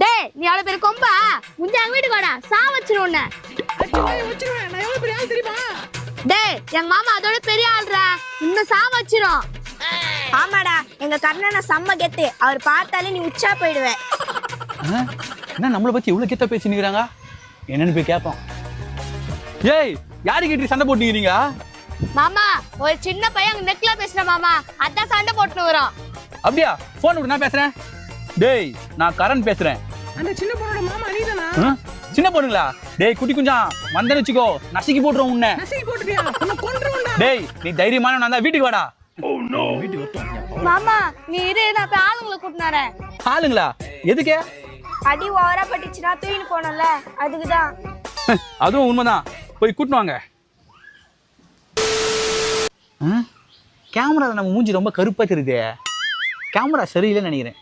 டேய் நீ அவ்வளவு பேர் கொம்பா முந்தி எங்க வீட்டுக்கு வாடா சா வச்சிரும் உன்னை. வச்சிருவேன். நான் எவ்வளவு பெரிய ஆள் தெரியுமா? டேய் எங்க மாமா அதோட பெரிய ஆள்றா இன்னும் சா வச்சிரும். ஆமாடா எங்க கர்ணனை செம்ம கெத்து. அவர் பார்த்தாலே நீ உச்சா போயிடுவ. என்ன நம்மளை பத்தி இவ்வளவு கெத்த பேசினுக்கிறாங்க? என்னன்னு போய் கேட்போம். ஏய் யாரு கிட்ட சண்டை போட்டுக்கிறீங்க? மாமா ஒரு சின்ன பையன் அங்க நெக்ல பேசுற மாமா அதான் சண்டை போட்டுன்னு வரோம். அப்படியா? போன் விட்டு நான் பேசுறேன். டேய் நான் கரண் பேசுறேன். அந்த சின்ன பொண்ணோட மாமா நீதானா? சின்ன பொண்ணுங்களா? டேய் குட்டி குஞ்சா வந்தேன்னு வச்சுக்கோ நசுக்கி போட்டுரும் உன்னை. நசுக்கி போட்டுறியா? உன்னை கொன்றுவேன்டா. டேய் நீ தைரியமான வந்தா வீட்டுக்கு வாடா. வீட்டுக்கு வரட்டும். மாமா நீ இரு நான் போய் ஆளுங்களை கூட்டினாரேன். ஆளுங்களா? எதுக்கே? அடி ஓவரா பட்டுச்சுன்னா தூக்கின்னு போனோம்ல அதுக்குதான். அதுவும் உண்மைதான். போய் கூட்டினு வாங்க. கேமரா நம்ம மூஞ்சி ரொம்ப கருப்பா தெரியுதே. கேமரா சரியில்லைன்னு நினைக்கிறேன்.